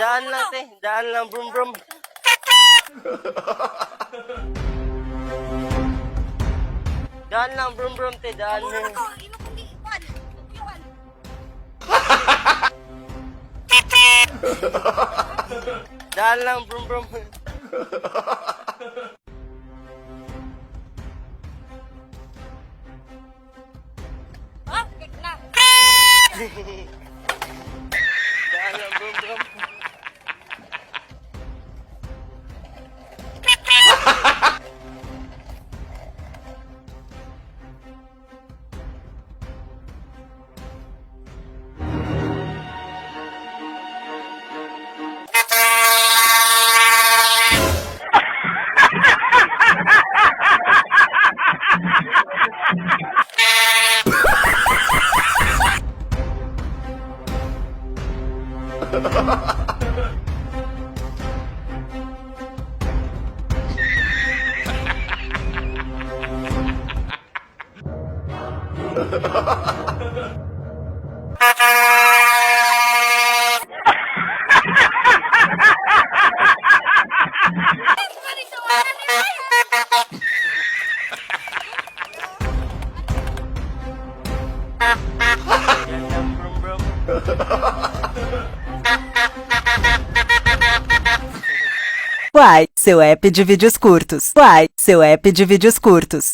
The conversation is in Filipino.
Daan lang, te. Daan lang, brum brum. Daan lang, brum brum, te. Daan lang. Daan lang, brum brum. Daan lang, brum brum. Daan lang, brum brum. Uai, seu app de vídeos curtos. Uai, seu app de vídeos curtos.